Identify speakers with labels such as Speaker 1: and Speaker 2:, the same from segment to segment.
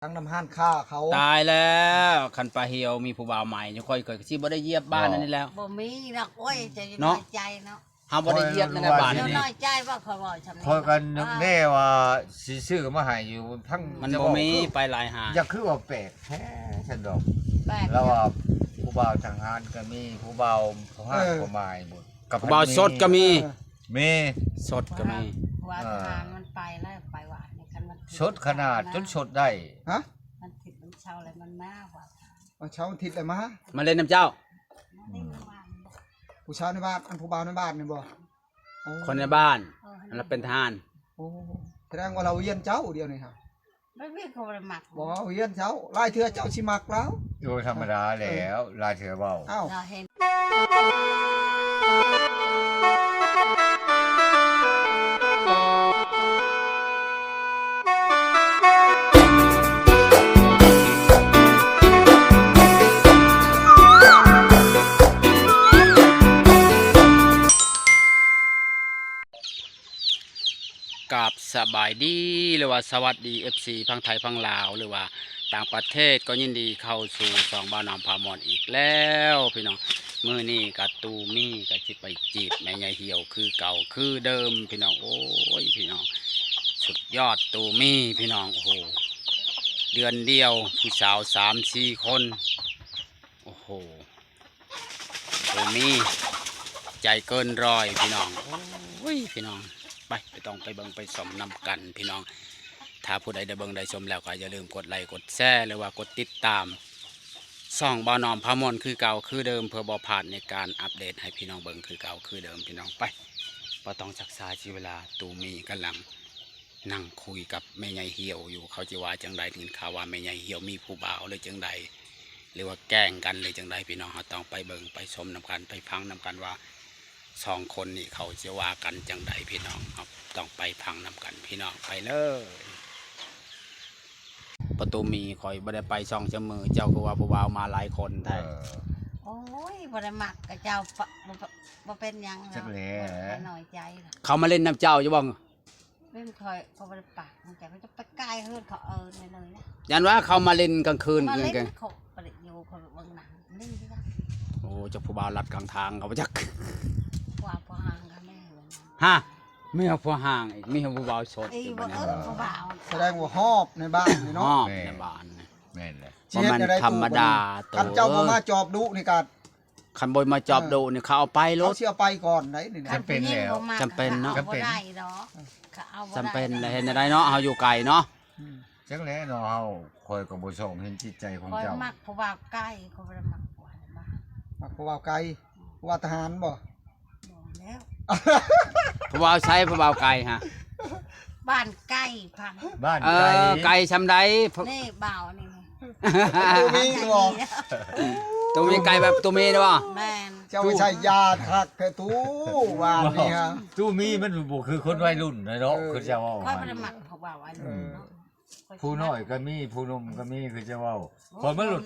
Speaker 1: ทั้งน้ำห้านฆ่าเขา
Speaker 2: ตายแล้วคันปลาเหี่ยวมีผู้บ่าวใหม่ยังค่อยเกิดสิบ่ได้เหยียบบ้านนั่นนี่แล้ว
Speaker 3: บ่มีดอกโอ้ยจะน้อยใจเนาะ
Speaker 2: เฮาบ่ได้เหยียบในบ้านนี่
Speaker 3: น้อยใจว่าเขาบอกฉัน
Speaker 4: คอยกันนึกแน่ว่าสิซื้อมาให้อยู่ทั้ง
Speaker 2: มันบ่มีไปหลายหา
Speaker 4: อย่าคือว่าแปลกแท้ฉันดอก
Speaker 3: แปลก
Speaker 4: แล้วว่าผู้บ่าวทางหารก็มีผู้บ่าวเขาหาผู้หมายหมด
Speaker 2: ผู้บ่าวสดก็มี
Speaker 4: มี
Speaker 2: สดก็มี
Speaker 3: ว่าทานมันไปแล้วไปหวานในคันมัน
Speaker 4: สดขนาดจนสดได้
Speaker 1: ฮะ
Speaker 3: มันผิดมันเช่าอะไรมันมากกว่า
Speaker 1: เอาเช้าทิศเลยมา
Speaker 2: มาเล่นน้ำเจ้า
Speaker 3: นี่มันวาน
Speaker 1: ผู้ชายในบ้านอันผู้บ่าวในบ้านนี่บ่โอ้
Speaker 2: คนในบ้านเราเป็นทหาร
Speaker 1: โอ้แสดงว่าเราเยียนเจ้าเดียวนี่ครับ
Speaker 3: ไม่มีเขาเลยหมัก
Speaker 1: บ่เยียนเจ้าไล่เถื่อเจ้าชิมักแล้ว
Speaker 4: โดยธรรมดาแล้วลายเถือเบา
Speaker 1: อ้าว
Speaker 3: เราเห็น
Speaker 2: กับสบายดีหรือว่าสวัสดี FC พังไทยพังลาวหรือว่าต่างประเทศก็ยินดีเข้าสู่สองบ้านน้ำพามอนอีกแล้วพี่น้องมื้อนี้กับตูมี่กับจิไปจีบแม่ใหญ่เหี่ยวคือเก่าคือเดิมพี่น้องโอ้ยพี่น้องสุดยอดตูมี่พี่น้องโอ้โหเดือนเดียวผู้สาว3-4 คนโอ้โหตูมี่ใจเกินร้อยพี่น้องโอ้ยพี่น้องไปต้องไปเบิ่งไปสมนำกันพี่น้องถ้าผู้ใดได้เบิ่งได้ชมแล้วก็อย่าลืมกดไลค์กดแชร์หรือว่ากดติดตามส่องบ่าวน้อมพามอนคือเก่าคือเดิมเพื่อบ่พลาดในการอัปเดตให้พี่น้องเบิ่งคือเก่าคือเดิมพี่น้องไปบ่ต้องชักช้าชีเวลาตูมีกำลังนั่งคุยกับแม่ใหญ่เหี่ยวอยู่เขาจะว่าจังใดถึงข่าวว่าแม่ใหญ่เหี่ยวมีผู้บ่าวหรือจังใดหรือว่าแกล้งกันหรือจังใดพี่น้องเราต้องไปเบิ่งไปชมนำกันไปฟังนำกันว่าสองคนนี่เขาจะว่ากันจังใดพี่น้องครับต้องไปพังนำกันพี่น้องไปเลยประตูมีคอยบ่ได้ไปช่องเสมอเจ้าก็ว่าผู้บ่าวมาหลายคนแท้
Speaker 3: โอ้ยบ่ได้หมักกับเจ้าบ่เป็นยังน้อยใจ
Speaker 2: เขามาเล่นน้ำเจ้าจะบ้อง
Speaker 3: ไม่เคยเขาบ่ได้ปากมันแต่เขาจะไปใกล้เฮือนเขาเลยนะ
Speaker 2: ยันว่าเขามาเล่นกลางคืน
Speaker 3: มา
Speaker 2: คืน
Speaker 3: เล่น
Speaker 2: กัน
Speaker 3: เขาไปอยู่เขาเบิ่งหนังเล่นที่นั่น
Speaker 2: โอ้เจ้าผู้บ่าวลัดกลางทางเขาไปจัก
Speaker 3: กว่าพอห่างกันแม่เลย
Speaker 2: ฮะไม่เอาผู้ห่างอีกไม่เอาผู้บ่าวสด
Speaker 3: ไอ้
Speaker 2: อยู่
Speaker 3: บ่
Speaker 2: บ้าน
Speaker 3: เขาบ่าว
Speaker 1: แสดงว่าฮอบในบ้านนี่
Speaker 2: อ๋อ
Speaker 1: เนาะ
Speaker 2: ในบ้าน
Speaker 4: แม่นเลย
Speaker 2: เพราะมันธรรมดาตัว
Speaker 1: คันเจ้าบ่มาจอบดุนี่ก็
Speaker 2: คันบอยมาจอบดูนี่เขาเอาไปร
Speaker 1: เขา
Speaker 2: ถ
Speaker 1: เสียไปก่อนไหนนี่นะ
Speaker 2: จำเป็นเนาะ
Speaker 3: เขาได้เนาะ
Speaker 2: จำเป็นเลยเห็นอะไรเนาะเขาอยู่ไกลเนาะ
Speaker 4: จังแล้วเนาะเฮาคอยกับบ่ส่งเห็นจิตใจของ
Speaker 3: คอย
Speaker 4: เจ้า
Speaker 3: มักผู้บ่าวใกล้เขาบ่ได้มักกว่าบ้าน
Speaker 1: มักผู้บ่าวไกลผู้บ่าวทหารบ่
Speaker 3: บอกแล้ว
Speaker 2: ผู้บ่าวใช้ผู้บ่าวไกลฮะ
Speaker 3: บ้านใกล้พัง
Speaker 4: บ้าน
Speaker 2: ไกลชำได
Speaker 3: นี่บ่าวนี่
Speaker 1: ตัวมีบ่
Speaker 2: ตัวมีไกลแบบตัวมีได้ป่ะ
Speaker 3: แม่น
Speaker 1: เจ้าไม่ใช่ญาติคักแต่ตู้ว่านี่ฮะ
Speaker 4: ตู้มีมันบ่คือคนวัยรุ่นนะเนาะคือเจ้าเว้า
Speaker 3: คอยบ่ได้มักผู้บ่าวอันนี้เนาะ
Speaker 4: ผู้น้อยก็มีผู้หนุ่มก็มีคือเจ้าเว้าคนมันหลุด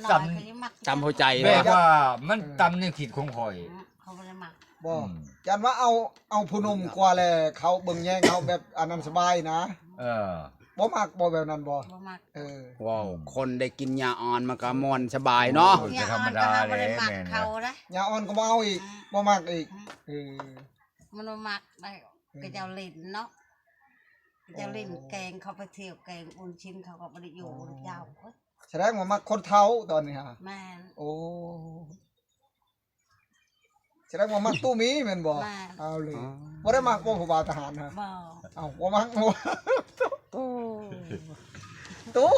Speaker 2: จำหัวใจ
Speaker 4: แบ
Speaker 2: เลย
Speaker 4: บว่ามันต่ำในขีดของข่อย
Speaker 3: เขาบ่ได้มัก
Speaker 1: บ่จันว่าเอาผู้หนุ่มกว่าแลเขาเบิ่งแย่งเขาแบบอันนั้นสบายนะ
Speaker 4: เออ
Speaker 1: บ่มักบ่แบบนั้นบ่
Speaker 3: บ่มัก
Speaker 2: ว้าวคนได้กินยาอ่อนมันก็ม่วนสบายเนาะ
Speaker 3: อย่าอ่อนก็บ่ได้มักเขานะ
Speaker 1: ยาอ่อนก็บ่เอาอีกบ่มักอีก
Speaker 3: มันบ่มักได้ก็เจ้าลิ้นเนาะเจ้าลิ้นแกงเขาไปเที่ยวแกงอุ่นชิ้นเขาก็บ่ได้อยู่ยาว
Speaker 1: แสดงว่ามักคนเฒ่าตอนนี้ฮะ
Speaker 3: แม่น
Speaker 1: โอ้แสดงว่ามักตู้มีแม่นบ่เอาเลยบ่ได้มักบ่ผู้บ่าวทหารฮะ
Speaker 3: บ่
Speaker 1: เอาบ่มักบ่ตู้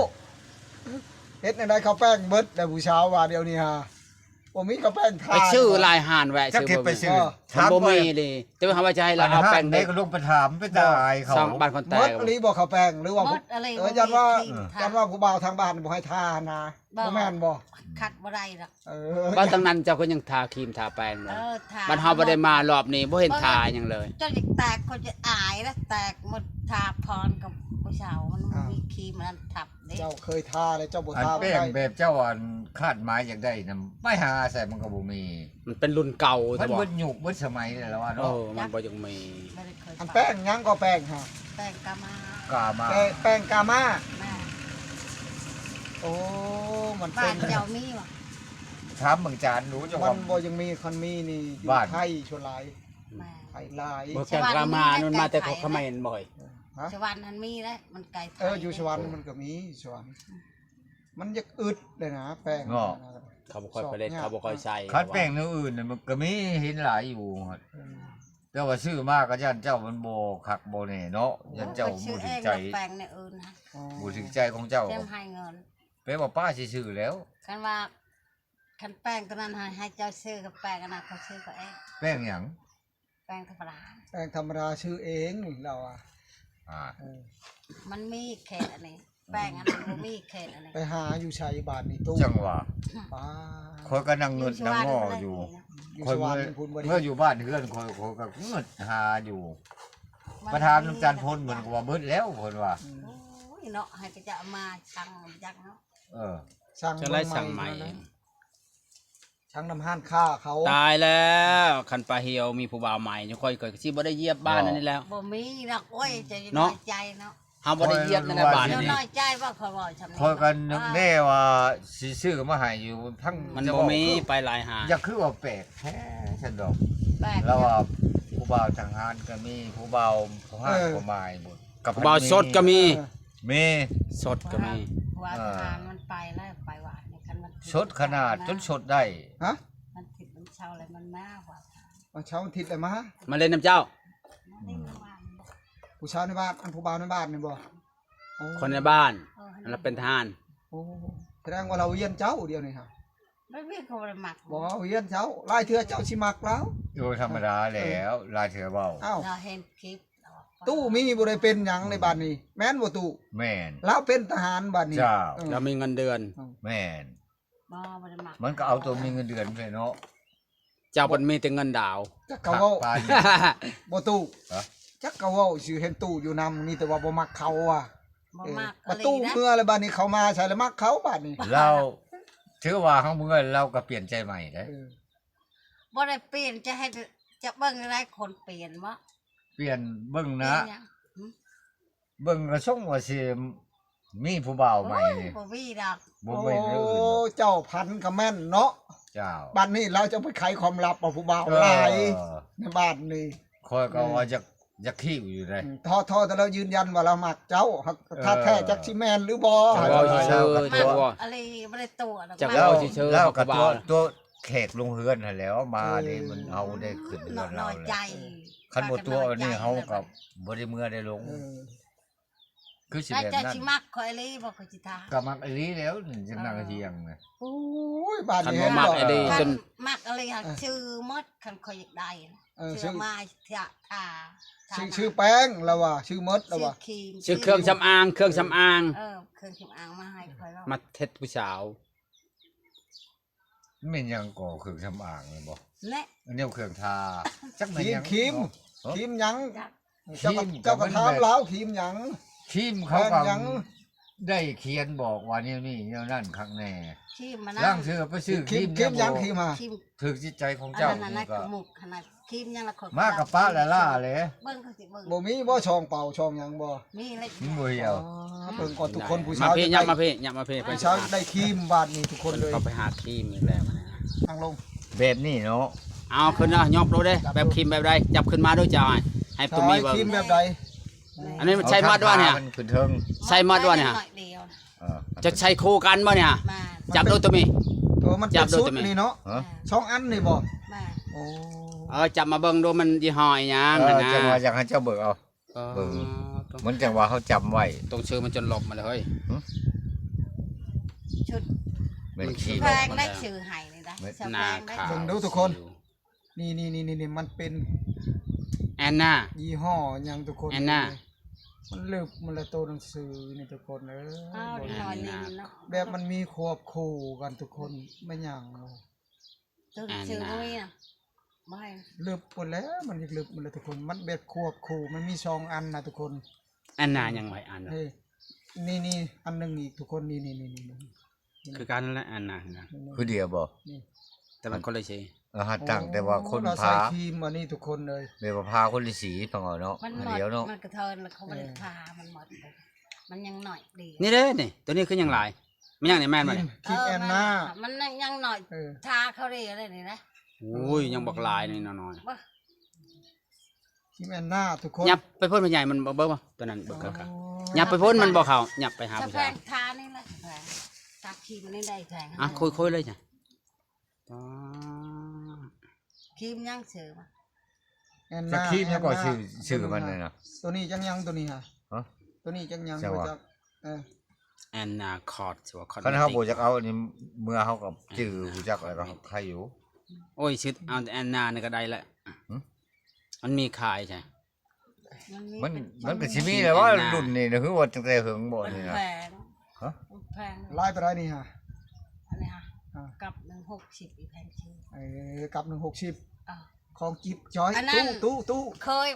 Speaker 1: เฮ็ดในเขาแป้งเบิดแต่ผู้สาวว่าเดี๋ยวนี้ฮะบ่มีเขาแป้งทา
Speaker 2: ไปชื่อลายห่านแวะ
Speaker 4: จะ
Speaker 2: ชื่อ
Speaker 4: เก็บไปซื้อ
Speaker 2: มันบ่มีดิแต่ว่าเขาว่าจะให้เราเอาแป้ง
Speaker 4: เด็
Speaker 2: เด็
Speaker 4: ก
Speaker 2: ก
Speaker 4: ก็ลงไปถามไปตายเขา
Speaker 2: สองบ้านคนแต
Speaker 1: เบิ
Speaker 2: ก
Speaker 1: ดอีหลีบ่เขาแป้งหรือว่า
Speaker 3: หมดอะไร
Speaker 1: ยันว่าผู้บ่าวทางบ้านบ่ให้ทานะบ่แม่นบ่
Speaker 3: คัดบ่ได้ดอก
Speaker 2: บ้านตั้งนั้นเจ้าก็ยังทาครีมทาแป้งเลยบ้านเฮาบ่ได้มารอบนี้บ่เห็นทาหยังเลย
Speaker 3: เจ้าจะแตกคนจะอายแล้วแตกหมดทาพรกับผู้สาวมันมีครีมมันทับเด้
Speaker 1: เจ้าเคยทาเลยเจ้าบ่
Speaker 4: อัน
Speaker 1: ทา
Speaker 4: แป้งแบบเจ้าอันคาดหมายอยากได้นำไม่หาใส่มันก็บ่มี
Speaker 2: มันเป็นรุ่นเก่า
Speaker 4: มั
Speaker 2: แต่
Speaker 4: น
Speaker 2: บ่
Speaker 4: เบิดยุคเบิดสมัยแล้วว่า
Speaker 2: เอ
Speaker 4: เนาะ
Speaker 2: อมันบ่ยังมี
Speaker 3: ไม่ได้เคย
Speaker 1: อันแป้งยังก็แป้งฮะ
Speaker 3: แป้งกามา
Speaker 4: กล้ามา
Speaker 1: แป้งกามา
Speaker 3: แม่
Speaker 1: โอ้มัน
Speaker 3: บ้า
Speaker 1: เป็น
Speaker 3: นเจ้ามีวะ
Speaker 4: ถามเมืองจานรู้จัง
Speaker 1: มั
Speaker 4: ว่าน
Speaker 1: บ่ยังมีคันมีนี่อยู่
Speaker 4: บ้าน
Speaker 1: ไทยชวนหลาย
Speaker 3: แม่
Speaker 1: ไทยหลาย
Speaker 2: บ่แก่กรามามันมาแต่เขาเขมรบ่อย
Speaker 1: ฮะ
Speaker 3: ชวันนั้นมีแล้วมันไกลไท
Speaker 1: อยู่สวรรค์มันก็มีสวรรค์มันอยากอึดเลยนะแป้ง
Speaker 2: เขาบ่ค่อยไปเล่นเขาบ่ค่อยใส่
Speaker 4: คัดแป้งแนวอื่นน่ะมันก็มีเห็นหลายอยู่ครับ
Speaker 1: อืม
Speaker 4: แต่ว่าซื้อมากก็ยันเจ้ามันบ่คักบ่แน่เนาะยันเจ้า
Speaker 3: ชื่
Speaker 4: บ่
Speaker 3: อ
Speaker 4: ถึ
Speaker 3: เอง ง
Speaker 4: ใจ
Speaker 3: แปลงในอื่นนะ
Speaker 1: อ๋อ
Speaker 4: บ่ถึงใจของเจ้า
Speaker 3: เต็มให้เงิน
Speaker 4: แปลว่าป้าสิซื้อแล้ว
Speaker 3: คันว่าคันแป้งตัวนั้นให้เจ้าซื้อกับแป้งอันนั้นเขาซื้อก็เอง
Speaker 4: แป้งหยัง
Speaker 3: แป้งธรรมดา
Speaker 1: แป้งธรรมดาชื่อเองเราอ่ะ
Speaker 4: อ่า
Speaker 1: เออ
Speaker 3: มันมีเขตอันนี้แป้งอันนั้นบ่มีเขตอันนี้
Speaker 1: ไปหาอยู่ชัยบาทนี่ตู้
Speaker 4: จังหว่า
Speaker 1: ป้า
Speaker 4: คอยก็นั่งเงินนั่งง้ออยู่
Speaker 1: อยู่
Speaker 4: คอย
Speaker 1: สวร
Speaker 4: เมื่
Speaker 1: ร
Speaker 4: อ
Speaker 1: ค์พูนบ่
Speaker 4: เมื่อ
Speaker 1: ได้
Speaker 4: อยู่บ้านเพื่อนคอยก็เงินหาอยู่ประธานน้ำจันทร์พลเหมือนกับว่าเบิดแล้วเพิ่นว่า
Speaker 1: อืม
Speaker 3: โอ้ยเนาะให้ก็จะเอามาสั่งจักเนาะ
Speaker 4: เออ
Speaker 1: สั่ง
Speaker 2: จะไล่สั่งใหม่
Speaker 1: ช่างน้ำห้านค่าเขา
Speaker 2: ตายแล้วคันปลาเหี่ยวมีผู้บ่าวใหม่ยังค่อยก็สิบ่ได้เหยียบบ้านอันนี้แล้ว
Speaker 3: บ่มีดอกโอ้ยจะ
Speaker 2: เนาะ
Speaker 3: น้อยใจเนาะ
Speaker 2: เฮาบ่ได้เหยียบนั่นแหละบ้าน
Speaker 3: เดี๋ยว
Speaker 2: นี้
Speaker 3: น้อยใจว่าเขาบอกฉัน
Speaker 4: คอยกันนึกแน่ว่าสิซื้อมาให้อยู่ทั้ง
Speaker 2: มัน
Speaker 4: จะ
Speaker 2: บ่
Speaker 4: บอก
Speaker 2: มีไปหลายหา
Speaker 4: อย่าคือว่าแปลกแท้ฉันดอก
Speaker 3: แปลก
Speaker 4: แล้วว่าผู้บ่าวทางหารก็มีผู้บ่าวผู้ห้างผู้หมายบ่กับ
Speaker 2: ผู้บ่าวสดก็มี
Speaker 4: มี
Speaker 2: สดก็มี
Speaker 3: ว่าทหารมันไปแล้วไปหวานในคันมัน
Speaker 4: สดขนาดจนสดได้
Speaker 1: ฮะ
Speaker 3: มันติดมันเช่าอะไรมันมากกว่า
Speaker 1: วันเช้าวันอาทิตย์เลยมา
Speaker 2: มาเล่นน้ำเจ้า
Speaker 3: มันได้มาหวานบอก
Speaker 1: ผู้เช้าในบ้านอันผู้บ่าวในบ้านนี่บ่โอ้
Speaker 2: คนในบ้าน
Speaker 3: เออ
Speaker 2: เราเป็นทหาร
Speaker 1: โอ้แสดงว่าเราเยียนเจ้าเดียวนี่ครับ
Speaker 3: ไม่เรียกเขาเลยหมัก
Speaker 1: บอกว่าเยียนเจ้าไล่เถื่อเจ้าสิมักแล้ว
Speaker 4: โดยธรรมดาแล้วลายเถือเบา
Speaker 1: อ้าว
Speaker 3: เราเห็นคลิปเราบอกว่า
Speaker 1: ตู้มีบ่ได้เป็นหยังในบ้านนี้ แม่นบ่ตู้
Speaker 4: แม่น
Speaker 1: แล้วเป็นทหารบ้านนี้
Speaker 4: เจ้า
Speaker 1: เออ
Speaker 2: เรามีเงินเดือน
Speaker 4: แม่น
Speaker 3: บ่บ่ได้หมัก
Speaker 4: มันก็เอาตัวมีเงินเดือนไปเนาะ
Speaker 2: เจ้าเป็นมีแต่เงินดาว
Speaker 1: จักกะเว้า
Speaker 4: ปาน
Speaker 1: บ่ตู้
Speaker 4: ฮะ
Speaker 1: จักกะเว้าสิเห็นตู้อยู่นำนี่แต่ว่าบ่มักเขาอ่ะ
Speaker 3: บ่
Speaker 1: เออ
Speaker 3: มัก
Speaker 1: ประตูเมื่ออะไรบ้านนี้เขามาใช่แล้วมักเขาบ้านนี้
Speaker 4: เราถือว่าข้างเมื่อเราก็เปลี่ยนใจใหม่ได้
Speaker 1: เออ
Speaker 3: บ่ได้เปลี่ยนจะให้จะเบิ่งอะไรคนเปลี่ยนวะ
Speaker 4: เปลี่ยนเบิ่ง
Speaker 3: เปลี่
Speaker 4: นะ
Speaker 3: ยนหยังหึ
Speaker 4: เบิ่งกระช่งว่าสิมีผู้บ่าวใหม่
Speaker 3: โอ้ย
Speaker 4: นี่
Speaker 3: บ่มีดอก
Speaker 4: บ่
Speaker 1: โอ้
Speaker 4: เป็นเรื่องอื่นหรอก
Speaker 1: เจ้าพันธุ์ก็แม่นเนาะ
Speaker 4: เจ้า
Speaker 1: บ้านนี้เราจะไปไขความลับเอาผู้บ่าวหลายในบ้านนี้
Speaker 4: คอยก็ว่าจะขี้อยู่เลย
Speaker 1: ทอแต่เรายืนยันว่าเรามักเจ้าครับถ้าแท้จักสิแม่นหรือบ่
Speaker 2: จะเว้าชื่อ
Speaker 4: เออ
Speaker 2: ๆจะเว้า
Speaker 3: อะไรบ่ได้ตัวดอก
Speaker 2: จะ
Speaker 3: มั
Speaker 2: เว้า
Speaker 3: ก
Speaker 2: เชิญๆ
Speaker 4: แล้ว
Speaker 2: กับ
Speaker 4: กับ
Speaker 2: ผู้บ่าว
Speaker 4: ตัวแขกลงเฮือนหั่นแหล้วมานี่มันเอาได้ขึ้นเฮือน
Speaker 3: น้
Speaker 4: เรา
Speaker 3: อย
Speaker 4: แล้
Speaker 3: ใจ
Speaker 4: วคันบ่ตัวอันนี้เฮากับบ่ได้เมื่อได้ลง
Speaker 1: เออ
Speaker 4: คือสิ
Speaker 3: นาย
Speaker 4: แบบ
Speaker 3: เจ้า
Speaker 4: นั้น
Speaker 3: สิมักคอยเลยบ่คอยสิทา
Speaker 4: ก็มักอีหลีแล้วจังนั่งเที่ยงนะ
Speaker 1: โอ้ยบ้าน
Speaker 2: คัน
Speaker 1: นี้
Speaker 2: บ่มักไอ้ดี
Speaker 3: คั
Speaker 2: จ
Speaker 3: น
Speaker 2: น
Speaker 3: มักอะไรอะชื่อมดคันคอยอยากได้นะ
Speaker 1: เออ
Speaker 3: ชื่อมาเถอะทาทา
Speaker 1: ชื่อแป้งแล้วว่าชื่อมดแล้ว
Speaker 3: ชื่อ
Speaker 1: ว่า
Speaker 3: ครีม
Speaker 2: ชื่อเครื่องสำอางเครื่องสำอาง
Speaker 3: เครื่องสำอางมาให้คอยแล้ว
Speaker 2: มาเท็ดผู้สาว
Speaker 4: แม่นยังก่อเครื่องสำอางเลยบ่
Speaker 3: และ
Speaker 4: อันนี้เครื่องทาจัก
Speaker 1: ค
Speaker 4: แม่น
Speaker 1: รีม
Speaker 4: ยัง
Speaker 1: ครีม
Speaker 4: เนาะ
Speaker 1: ครีมหยัง
Speaker 3: จัก
Speaker 1: เจ้าก็
Speaker 4: ครีม
Speaker 1: เจ้าก็
Speaker 4: กับมัน
Speaker 1: ถาม
Speaker 4: แบบ
Speaker 1: แล้วครีมหยัง
Speaker 4: ครีมเขา
Speaker 1: แป้
Speaker 4: ก็
Speaker 1: งหยัง
Speaker 4: ได้เขียนบอกว่านี่นั่นข้างแน่
Speaker 3: ครีมมานะ
Speaker 4: ร่างเธอไปซื้อ
Speaker 1: ครีม
Speaker 4: ค
Speaker 1: ครี
Speaker 4: รี
Speaker 1: ม
Speaker 4: ม
Speaker 1: หยัง
Speaker 4: บ่
Speaker 1: ครีมมา
Speaker 3: ครีม
Speaker 4: ถึกจิตใจของ
Speaker 3: อัน
Speaker 4: เจ้า
Speaker 3: นั้น
Speaker 4: นี่
Speaker 3: นะ
Speaker 4: ก็
Speaker 3: ขมุกขนาดครีมยังละคน
Speaker 4: มากับป้าละล่าเลย
Speaker 3: เบิ่งเขาสิเบิ่ง
Speaker 1: บ่มีบ่ช่องเป่าช่องหยังบ่
Speaker 3: มีเล็ก
Speaker 4: มันบ่เหี่ยว
Speaker 1: เบิ่งก่อนทุกคนผู้
Speaker 2: มา
Speaker 1: ชาย
Speaker 2: พี่
Speaker 1: จะ
Speaker 2: ยับ
Speaker 1: ได้
Speaker 2: มาพี่ยับมาพี่ไป
Speaker 1: ผู้ชายได้ครีมบ้านนี้ทุกคนเลย
Speaker 2: เขาไปหาครีมอีกแล้วนะ
Speaker 1: นั่งลง
Speaker 4: แบบนี้เนาะ
Speaker 2: เอาขึ้นนะยกดูเด้แบบครีมแบบใดจับขึ้นมาด้วยจ้าให้ตุ้มี
Speaker 1: ใช้
Speaker 2: เบิ่
Speaker 1: ครีม
Speaker 2: ง
Speaker 1: แบบใด
Speaker 2: อันนี้มันใช้มัดวะเนี่ย
Speaker 4: อาทาขึ้นเทิง
Speaker 2: ใส่มัดวะเนี่ย
Speaker 3: หน่อยเดียว
Speaker 4: เออ
Speaker 2: จะใช้คู่กันบ่เนี่ย
Speaker 3: มา
Speaker 2: จับดูตัวมี
Speaker 1: ตัวมัน
Speaker 2: จั
Speaker 1: เป็น
Speaker 2: บดู
Speaker 1: สุด
Speaker 2: ตัวแม่
Speaker 1: นี่เนาะ
Speaker 4: ฮะ
Speaker 1: ช่องอันนี่บ่
Speaker 3: มา
Speaker 1: โอ้
Speaker 2: จับมาเบิ่งดูมันยี่ห้ออีหยัง
Speaker 4: เออ
Speaker 2: นะ
Speaker 4: จังว่าอยากให้เจ้าเบิกเอา เบิ่ง มันจังว่าเขาจำไว้
Speaker 2: ตรงชื่อมันจนหลบมาเลยเฮ้ย
Speaker 3: ชุด
Speaker 4: เป็น
Speaker 2: มัน
Speaker 4: ขี้
Speaker 3: แพ
Speaker 4: นก
Speaker 3: งได้ชื่อให้นี่ได้ส
Speaker 2: ห
Speaker 3: แพ
Speaker 2: น้าง
Speaker 3: ได้
Speaker 2: ขาว
Speaker 1: เบิ่งดูทุกคน นี่มันเป็น
Speaker 2: แอนนา
Speaker 1: ยี่ห้อหยังทุกคน
Speaker 2: แอนนา
Speaker 1: มันเลิกมันละตัวหนังสือนี่ทุกคนเอ
Speaker 3: อ้าว
Speaker 1: อ
Speaker 3: ดีหน่อยนึงเนาะ
Speaker 1: แบบมันมีควบคู่กันทุกคนไม่หยัง
Speaker 3: ตัวชื่อมุ้ยน่ะไม่
Speaker 1: ลึกหมดแล้วมันยังลึกหมันเลยทุกคนมันแบบควบคู่มันมี2อันนะทุกคน
Speaker 2: แอนนายังไงอัน
Speaker 1: เฮ้ยนี่อันหนึงอีกทุกคนนี่
Speaker 2: คือการนั่นแหละแอนนานะ
Speaker 4: คือเดียวบ่
Speaker 1: นี่
Speaker 2: แต่มันคนละชื่อ
Speaker 4: หาตั้งแต่ว่าคน
Speaker 1: เราใส่
Speaker 4: พา
Speaker 1: ครีมอันนี้ทุกคนเลย
Speaker 4: เบว่าพาคนละสีพังเอาเนาะ
Speaker 3: มันหม
Speaker 4: เดียว
Speaker 3: ด
Speaker 4: เนาะ
Speaker 3: มันกระเทินแล้วเขาไม่ได้ทามันหมดเลยมันยังหน่อยเดียว
Speaker 2: นี่เด้นี่ตัวนี้คือยังหลาย ไม่ยังนี่แม่นบ่เนี่ย
Speaker 1: คิมแอนนา
Speaker 3: มันยังหน่อย
Speaker 1: เออ
Speaker 3: ทาเขาเรียกอะไรนี่นะ
Speaker 2: โอ้ยยังบักหลายนี่น้อย
Speaker 3: บ่
Speaker 1: คิมแอนนาทุกคน
Speaker 2: ๆยับไปพ่นมันใหญ่มันเบิ่งบ่ตัวนั้นเบิ่งครับยับไปพ่นมันบ่เข้ายับไปหา
Speaker 3: สะ
Speaker 2: ผู้
Speaker 3: แพ
Speaker 2: ชาย
Speaker 3: งทานี่แหละสะแพงทาครีมนี่ได้แพง
Speaker 2: อ่ะคุยๆเลยจ้ะอ๋อ
Speaker 3: ครีมยังเสือมา
Speaker 1: แอน
Speaker 4: จะ
Speaker 1: นา
Speaker 4: คีบแล้วก็ชื่อมันเลยนะ
Speaker 1: ตัวนี้จังยังตัวนี้ฮะ
Speaker 4: ฮะ
Speaker 1: ตัวนี้จังยัง
Speaker 4: ใช่วะ
Speaker 1: บ่จักเออ
Speaker 2: แอนนาคอร์ดสิว่าคอร์ด
Speaker 4: คันเขาบ่จักเอาอันนี้เมื่อเขากับจื้อรู้จักอะไรก็ใครอยู่
Speaker 2: โอ้ยชื่อเอาแอนนานี่ก็ได้แหละ
Speaker 4: หึ
Speaker 2: มันมีขายใช่
Speaker 4: มัน
Speaker 3: เป็น
Speaker 4: มันก็สิมีแหล้วว่ารุ่นนี้นะคือว่าตั้งแต่เหิงบ่
Speaker 3: มัน
Speaker 4: นี่นะ
Speaker 3: แพง
Speaker 4: ฮะ
Speaker 3: มันแพง
Speaker 1: ไล่ไปได้นี่ฮะ
Speaker 3: อันนี้ค่ะ
Speaker 1: อ่า
Speaker 3: กับ160อีกแพงชื่อ
Speaker 1: กับ160
Speaker 3: อ่า
Speaker 1: ของจิ๊บจอย
Speaker 3: อันนั้น
Speaker 1: ตู้
Speaker 3: เคย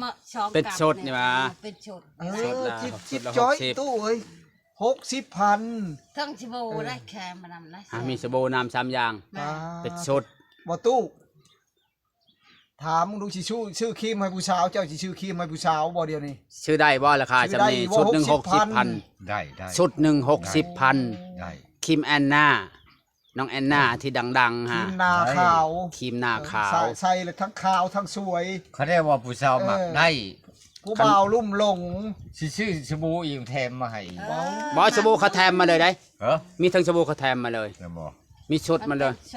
Speaker 3: มาชอง
Speaker 2: เป็น
Speaker 3: กับ
Speaker 2: สดนี่หว่า
Speaker 3: เป็นชด
Speaker 1: เอ
Speaker 2: สด
Speaker 1: อ
Speaker 2: ละ
Speaker 1: จิ๊บ
Speaker 2: ส
Speaker 1: จิ๊
Speaker 2: ด
Speaker 1: บ
Speaker 2: ละ
Speaker 1: จอย
Speaker 2: 60
Speaker 1: ตู้เอ้ย60,000
Speaker 3: เทั้งชิโบได้แค่มานำนะ
Speaker 2: อ่ะมีสบู่น้ำ3อย่าง
Speaker 3: แม่
Speaker 2: เป็นสด
Speaker 1: บ่ตู้ถามมึงดูสิชื่อครีมให้ผู้สาวเจ้าสิชื่อครีมให้ผู้สาวบ่เดียวนี้
Speaker 2: ชื่อได้บ่ราคา
Speaker 1: ชื่อ
Speaker 2: จำ
Speaker 1: ได้
Speaker 2: นี้
Speaker 1: ว่า
Speaker 2: ชุดหนึ่ง
Speaker 1: 60,000
Speaker 4: ได้
Speaker 2: ชุดหนึ่ง60,000
Speaker 4: ได้
Speaker 2: ครีมแอนนาน้องแอนนาที่ดังๆ
Speaker 1: ครี
Speaker 2: ฮะ
Speaker 1: มหนาขาว
Speaker 2: ครีมหน้าขาว
Speaker 1: ใส่เลยทั้งขาวทั้งสวย
Speaker 4: เขาได้ว่าผู้สาวมัก
Speaker 1: เออ
Speaker 4: ได้
Speaker 1: ผู้บ่าวลุ่มหลง
Speaker 4: สิชื่อสบู่อีกแถมมาให้อีก
Speaker 2: บอสบู่เขาแถมมาเลยได้
Speaker 4: เหรอ
Speaker 2: มีทั้งสบู่เขาแถมมาเลย
Speaker 4: แล้วบ่
Speaker 2: มีชุดมาเลย
Speaker 3: ช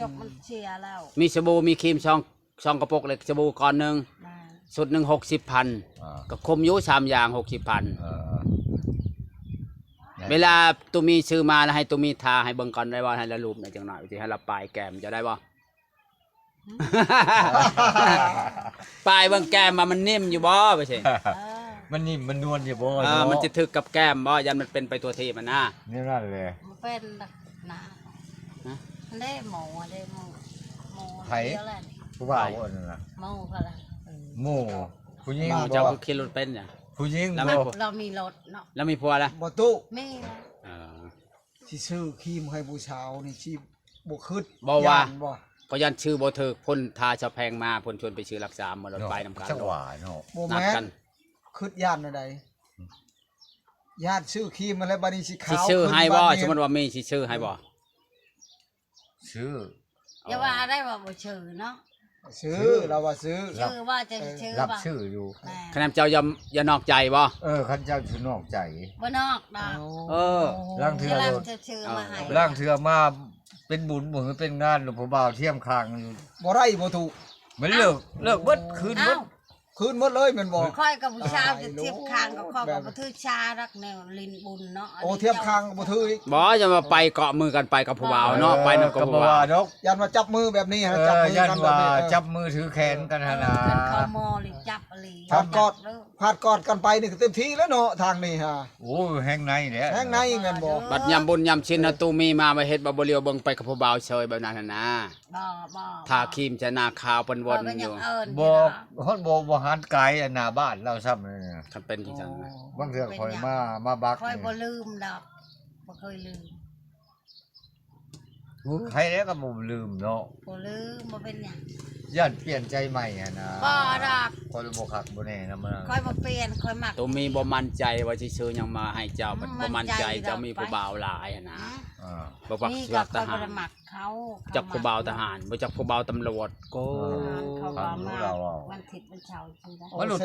Speaker 3: บมันเชียร์แล้ว
Speaker 2: มีสบู่มีครีมช่องกระปุกเล็กสบู่ก้อนหนึ่ง
Speaker 3: แม่
Speaker 2: ชุดหนึ่ง60,000
Speaker 4: อ่า
Speaker 2: ก็คมอยุ3อย่าง60,000
Speaker 4: เออ
Speaker 2: เวลาตูมีซื้อมาแล้วให้ตูมีทาให้เบิ่งก่อนได้ว่าให้ละรูปหน่อยจังหน่อยสิให้ละปลายแก้มจะได้บ่ ปลายเบิ่งแก้มมามันนิ่มอยู่บ่ไปสิ
Speaker 3: เออ
Speaker 4: มันนิ่มมันนวลอยู่บ่
Speaker 2: มันจะถึกกับแก้มบ่ยันมันเป็นไปตัวทีมันนะ
Speaker 4: นี่นั่นเลย
Speaker 3: มันเป็นดักหนา
Speaker 2: ฮะ
Speaker 3: ได้หมูได้หมูเดียวแหละนี่
Speaker 4: ผู้บ่าวอันนั้นน่ะ
Speaker 3: หมูเขาละ
Speaker 4: หมู่ผู้หญิง
Speaker 2: เจ้า
Speaker 4: บ่
Speaker 2: ก็ขี่รถเป็นจ้ะ
Speaker 4: ผู้หญิง
Speaker 2: แล้ว
Speaker 4: บ่
Speaker 2: ไม่
Speaker 3: เรามีรถเนาะ
Speaker 2: แล้วมีผัวละ
Speaker 1: บ่ตู้
Speaker 3: มีนะ
Speaker 2: เออ
Speaker 1: สิซื้อครีมให้ผู้สาวนี่สิบ่คิด
Speaker 2: บ่ว่า
Speaker 1: ย่นบ่
Speaker 2: ก็ยันชื่อบ่ถึกพ่นทาชะแพงมาพ่นชวนไปชื่อรักษามาลดไปนำกัน
Speaker 4: จังหวะเนาะ
Speaker 1: บ่
Speaker 2: นัด
Speaker 1: แม่
Speaker 2: กัน
Speaker 1: นคิดย่านอะไรย่านซื้อครีมมาแล้วบัดนี้สิ
Speaker 2: สิ
Speaker 1: ขาว
Speaker 2: ชื่อ
Speaker 1: ขึ้น
Speaker 2: ให้บ่
Speaker 1: บัดนี้
Speaker 2: สมมุติว่ามีสิชื่อให้บ่
Speaker 4: ชื่อ
Speaker 3: อย่าว่าได้ว่าบ่ชื่อเนาะ
Speaker 1: ซื้อเราว่าซื้อ
Speaker 3: ชื่อว่าจะชื่อ
Speaker 4: รับ
Speaker 3: ว่า
Speaker 4: ชื่ออยู่
Speaker 3: แม่
Speaker 2: คะแนนเจ้าอย่านอกใจบ่
Speaker 4: คันเจ้าชื่อนอกใจ
Speaker 3: บ่นอกดอก
Speaker 2: เออ
Speaker 4: ร่างเทื
Speaker 3: ที่รักจะชื่อมาให้
Speaker 4: ร่างเทือมาเป็นบุญบ่คือเป็นงานหลวงพ่อบ่าวเทียมคางอยู่
Speaker 1: บ่ได้บ่ถูก
Speaker 4: มันเลิกเบิดคืนเบิด
Speaker 1: คืนหมดเลยแม่นบ่
Speaker 3: ค่อยกับผู้ชายจะเทียบคางกับข้อ
Speaker 1: แบ
Speaker 3: กับบ บัทือชารักแนวลินบุญเนาะ
Speaker 1: โอ้เทียบคางบ่ถืออีก
Speaker 2: บ่จะมาไปเกาะมือกันไปกับผู้บ่าวเนาะไปนำกับ
Speaker 4: ก็
Speaker 2: ผู้
Speaker 4: บ่
Speaker 2: บ่าว
Speaker 4: ว่าดอก
Speaker 1: ยันว่าจับมือแบบนี้ฮะจับมือ
Speaker 4: ยัน
Speaker 1: กันแบบ
Speaker 4: ว่า
Speaker 1: นี้
Speaker 4: จับมือถือแขนกันหั่นน่ะ
Speaker 3: กันเขามอหรือจับอะไร
Speaker 1: พาดกอดพาดกอดกันไปนี่ก็เต็มที่แล้วเนาะทางนี้ฮะ
Speaker 4: โอ้แห้งในแหละ
Speaker 1: แห้งในแม่นบ่
Speaker 2: บัดยามบุญยามชินนะตูมีมาเฮ็ดบ่บ่เลียวเบิ่งไปกับผู้บ่าวเฉยแบบนั้นน่ะนะ
Speaker 3: บ่
Speaker 2: ทาครีมจะหน้าขาวเปิ้นวนอยู่
Speaker 4: บ่ฮอดบ่หันไกลอันหน้าบ้านเราซ้ำนี่นะ
Speaker 2: คันเป็นจังซั่นนะ
Speaker 4: บางเทื่อคอยมาบัก
Speaker 3: ค่อยบ่
Speaker 4: นี่
Speaker 3: ลืมดอกบ่เคยลืม
Speaker 4: ใครแล้วก็บ่ลืมเนาะ
Speaker 3: บ่ลืมบ่เป็นหยัง
Speaker 4: ย่านเปลี่ยนใจใหม่หั่นน่ะ
Speaker 3: บ่ดอก
Speaker 4: คอยบ่คักบ่แน่นำมัน
Speaker 3: ค่อยบ่เปลี่ยนค่อยมัก
Speaker 2: ตูมีบ่มั่นใจว่าสิซื้อหยังมาให้เจ้าบัดบ่มั่นใจ
Speaker 3: มั่นใจ
Speaker 2: เจ้ามีผู้บ่าวหลายอะนะ
Speaker 4: อ่า
Speaker 2: บ่ปัก
Speaker 3: นี่
Speaker 2: เสื
Speaker 3: ก็
Speaker 2: อก
Speaker 3: ค่
Speaker 2: ท
Speaker 3: อยบ่
Speaker 2: หาร
Speaker 3: ได้มักเขา
Speaker 2: จักผู้บ่าวทหารบ่จักผู้บ่าวตำรวจโก
Speaker 3: เขาว่ามาวันถิดวันเช้าคือได้
Speaker 4: มันหลุด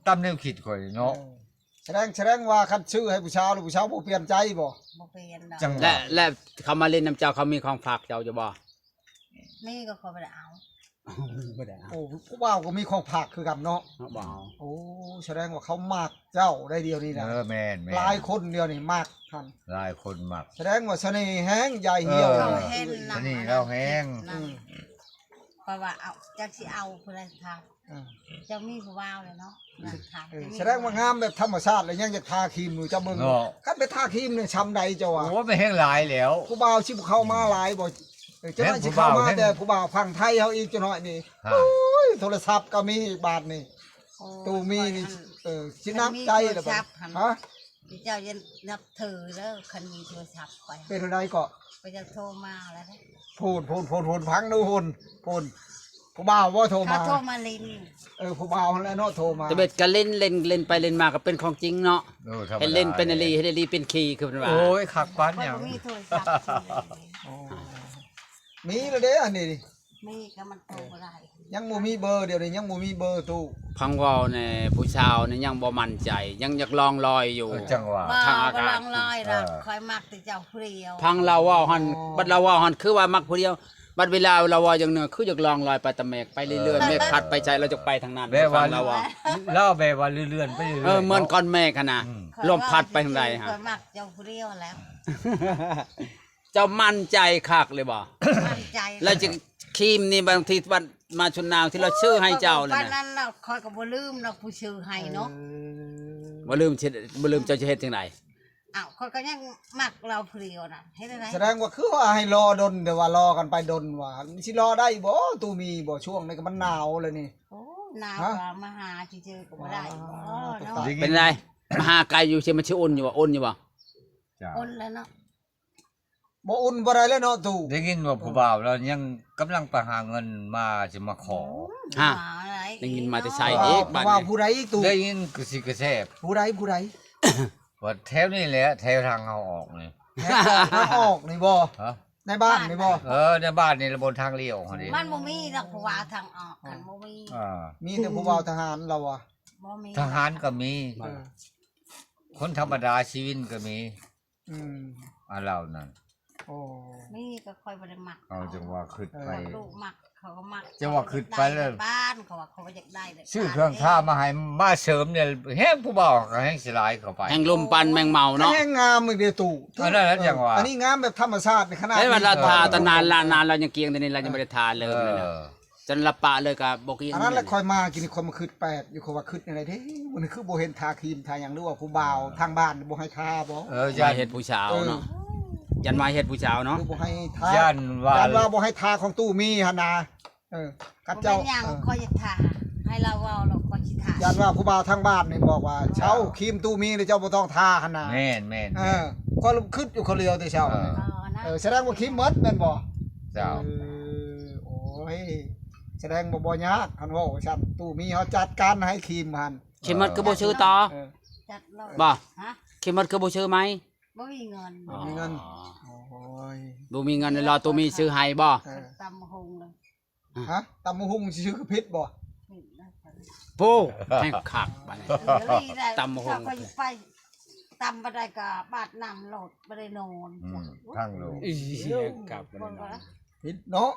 Speaker 4: ตำแนวคิดข่อยเนาะ
Speaker 1: แสดงว่าคันชื่อให้ผู้สาวหรือผู้สาวบ่เปลี่ยนใจบ่
Speaker 3: บ่เปลี่ยนดอก
Speaker 4: จังหวะ
Speaker 2: และเขามาเล่นน้ำเจ้าเขามีของฝากเจ้าอยู่บ่
Speaker 3: นี่ก็ค่อยบ่ได้เอา
Speaker 2: บ่ได้เอา
Speaker 1: โอ้ผู้บ่าวก็มีของผักคือกันเนาะ
Speaker 2: บ่เอา
Speaker 1: โอ้แสดงว่าเขามากเจ้าได้เดียวนี่นะ
Speaker 4: แม่น
Speaker 1: หลายคนเดียวนี่มากท่าน
Speaker 4: หลายคนมัก
Speaker 1: แสดงว่าเสน่ห์แห้งใหญ่เหี่ยว
Speaker 3: เขา
Speaker 1: นี่
Speaker 3: เห็น
Speaker 4: อันนี้เราแห้ง
Speaker 3: นั่นเพราะว่าเอาจักสิเอาเพิ่นทาน
Speaker 1: อ่า
Speaker 3: จะมีผู้บ่าวเลยเนาะนั่นทาน
Speaker 1: แสดงว่างามแบบธรรมชาติเลยยังอยากทาครีมอยู่เจ้ามึง
Speaker 4: เนาะ
Speaker 1: คันไปทาครีมเนี่ยช้ำใดเจ้าอ่ะ
Speaker 4: โอ้ไม่แห้งหลายแล้ว
Speaker 1: ผู้บ่าวสิเข้ามาหลายบ่เจ้าหน้าสิเข้ามาแต่ผู้บ่าวพังไทยเฮาอีกจังหน่อยนี่
Speaker 4: ฮะ
Speaker 1: โอ้ยโทรศัพท์ก็มีบาทนี่
Speaker 3: โอ้
Speaker 1: ตู้มีนี่สิน้ำใจแล้วบ่ฮะ
Speaker 3: เจ้าจะนับถือแล้วคันมีโทรศัพท์ไป
Speaker 1: เป็นอะไรก็
Speaker 3: ไปจะโทรมาแล้วนะ
Speaker 1: พูนพังดูพูน ผู้บ่าวว่าโทร
Speaker 3: เขา
Speaker 1: มา
Speaker 3: โทรมาลิน
Speaker 1: ผู้บ่าวแล้วเนาะโทรมา
Speaker 2: แต่เบ็ดก็เล่นไปเล่นมาก็เป็นของจริงเนาะ
Speaker 4: โอ้ธรรมดา
Speaker 2: ให้เล่นเป็นอลีให้อลีเป็นคีคือเพิ่นว่า
Speaker 4: โอ้ยคักปัน
Speaker 3: คอย
Speaker 4: หยัง
Speaker 3: บ่มีโทรศัพท์เลย
Speaker 1: อ๋อมีแล้วเด้อันนี้ดิ
Speaker 3: มีก็มันโทรบ่ได้
Speaker 1: ยังบ่มีเบอร์เดี๋ยวนี้ยังบ่มีเบอร์ตู้
Speaker 2: พังเว้าในผู้ชาวนี่ยังบ่มั่นใจ ยังอยากลองลอยอยู่
Speaker 4: จังหวะ
Speaker 3: บ่
Speaker 2: ทางอากาศ
Speaker 3: บ่ลองลอยหรอก
Speaker 4: เออ
Speaker 3: คอยมักแต่เจ้าเพรียว
Speaker 2: พังเราเว้าหันบัดเราเว้าหันคือว่ามักผู้เดียวบัดเวลาเราเว้าอย่างเนึงคืออยากลองลอยไปตะเมกไปเรื่อยๆเมฆพัดไปใจเราจะไปทางนั้น
Speaker 4: แบบว่า
Speaker 2: ฟังเราเว้า
Speaker 4: เล่าแบบว่าเลื่อนๆไปเรื่อยๆ
Speaker 2: เหมือนก้อนเมฆอะนะ
Speaker 3: ข้อย
Speaker 2: ลมพัดไปทางใดฮะ
Speaker 3: คอยมักเจ้าเพรียวแล้ว
Speaker 2: เจ้ามั่นใจคักเลยบ่
Speaker 3: มั่นใจ
Speaker 2: แล้วจะครีมนี่บางทีวันมาชุนนาวที่เราชื่อให้เจ้าเลย
Speaker 3: วัน
Speaker 2: นะ
Speaker 3: นั้นเราคอยก็บ่ลืมเราผู้ชื่อให้เนาะ
Speaker 2: บ่ลืมเช็ดบ่ลืมเจ้าจะเฮ็ดจังได
Speaker 3: อ้าวคอยก็ยังมักเราเพรียวน่ะเฮ็ดได้ได
Speaker 1: แสดงว่าคือว่าให้รอดนแต่ว่ารอกันไปดนว่าสิรอได้บ่ตู้มีบ่ช่วงนี้ก็มันหนาวเลยนี่
Speaker 3: โอ้หนาว
Speaker 1: ฮะ
Speaker 3: กว่ามาหาที่เจอก็บ่ได้บ่เนาะ
Speaker 2: เป็นไรมหาไกลอยู่เชื่อมันชื่ออุ่นอยู่บ่อุ่นอยู่บ่
Speaker 4: จ้ะ
Speaker 3: อ้นแล้วเนาะ
Speaker 1: บ่อุ่นบ่ได้แล้วเนาะตู้
Speaker 4: ได้ยินว่าผู้บ่าวเรายังกำลังไปหาเงินมาจะมาขอ
Speaker 2: ฮะ
Speaker 3: หาอะไร
Speaker 2: ได้ยินมาแต่ไส
Speaker 1: ว่า
Speaker 2: อีกบัด
Speaker 1: ว่า
Speaker 2: นี้
Speaker 1: ผู้ใดอีกตู้
Speaker 4: ได้ยินกระซิบกระแซบ
Speaker 1: ผู้ใดผู้ใด
Speaker 4: ว่าแถวนี้แหละแถวทางเอาออกนี่
Speaker 1: แฮกออกทางออกนี่บ่
Speaker 4: ฮะ
Speaker 1: ในบ้านนี่บ่
Speaker 4: ในบ้านนี่ระบนทางเลี้ยวเขาดิ
Speaker 3: มันบ่มีดอกผู้ว่าทางออกคันบ่มี
Speaker 4: อ่า
Speaker 1: มีแต่ผู้บ่าวทหารเราอ่ะ
Speaker 3: บ่มี
Speaker 4: ทหารก็มี
Speaker 1: เออ
Speaker 4: คนธรรมดาชีวิตก็มี
Speaker 1: อืม
Speaker 4: เรานั่น
Speaker 1: โอ้
Speaker 3: มีก็ค่อยบ่ได้มัก
Speaker 4: เอาจังว่าขึ้นไป
Speaker 3: ลูกมักเขาก็มัก
Speaker 4: จะว่าขึ้นไปแล้ว
Speaker 3: บ้านเขาว่าเขาอยากได้เลย
Speaker 4: ชื่อเครื่องท่ามาให้มาเสริมเนี่ยแห้งผู้บ่าวก็แห้งสิหลายเข้าไป
Speaker 2: แห่งลมปันแมงเมาเนาะ
Speaker 1: แห้งงามอีกเด้อตู้
Speaker 4: อันนั้นแล้วจังหวะ
Speaker 1: อันนี้งามแบบธรรมชาติในขนาด
Speaker 2: เฮ้ยวันเรา
Speaker 1: นี้
Speaker 2: ทาตนานลานานเรายังเกียงแต่นี่เรายังบ่ได้ทาเลยเลยนะจนละปะเลยก็บ่เกียง
Speaker 1: อันนั้นแหละคอยมากินคนมาคืดแปดอยู่คนว่าคืดอะไรเด้มันคือบ่เห็นทาครีมทาหยังหรือว่าผู้บ่าวทางบ้านบ่ให้ทาบ่
Speaker 2: อย่าเฮ็ดผู้สาวเนาะยันมาเฮ็ดผู้สาวเนาะ
Speaker 1: คือบ่ให้ทา
Speaker 4: ย่านว่า
Speaker 1: ย่านว่าบ่ให้ทาของตู้มีหั่นน่ะกับ
Speaker 3: เจ้า
Speaker 1: เจ้า
Speaker 3: เป็นหยังคอยจะทาให้เราเว้าเราคอยสิทา
Speaker 1: ย่านว่าผู้บ่าวทางบ้านนี่บอกว่าเช้าครีมตู้มีนี่เจ้าบ่ต้องทาหั่นน่ะ
Speaker 4: แม่นแม่น
Speaker 1: ก็คืดอยู่คนเดียวแต่เช้า
Speaker 3: อ๋อนะ
Speaker 1: แสดงว่าครีมหมดแม่นบ่
Speaker 4: เจ้า
Speaker 1: โอ้ยแสดงบ่ยากคันว่าฉันตู้มีเฮาจัดการให้ครีมหั่น
Speaker 2: เข็มมัดคือบ่ชื่อต่อ
Speaker 3: จัดเรา
Speaker 2: บ่
Speaker 3: ฮะ
Speaker 2: เข็มมัดคือบ่ชื่อไหม
Speaker 3: บ่มีเงิน
Speaker 1: บ่มีเงิน โอ้ย
Speaker 2: บ่มีเงินรอตัวมีซื้อให้บ่
Speaker 3: ตำหงเลย
Speaker 1: ฮะตำมะฮุ่งสิชื่อคือพิษบ่
Speaker 3: นี่นะ
Speaker 2: ปูแม่งคักบัดนี้ ตำหง
Speaker 3: ถ้าคอยไปตำบ่ได้ก็บาดน้ำโหลดบ่ได้นอน
Speaker 4: อื
Speaker 3: จ้ะ
Speaker 4: มทางโลก
Speaker 2: อีกลับ
Speaker 3: บ่ว่า
Speaker 1: พิษเนาะ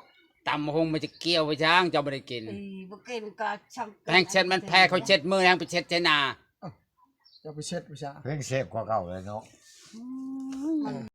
Speaker 2: ตำหงมันจะเกี่ยวไปจ้างเจ้าบ่ได้กิน
Speaker 3: บ่กินก็ช่าง
Speaker 2: แพงเช็ดมันแพ้เขาเช็ดมือแฮงไปเช็ดใช้นา
Speaker 1: จะไปเช็ดวิชา
Speaker 4: เพิ่งเสพกว่าเก่าเลยเนาะ
Speaker 3: อืม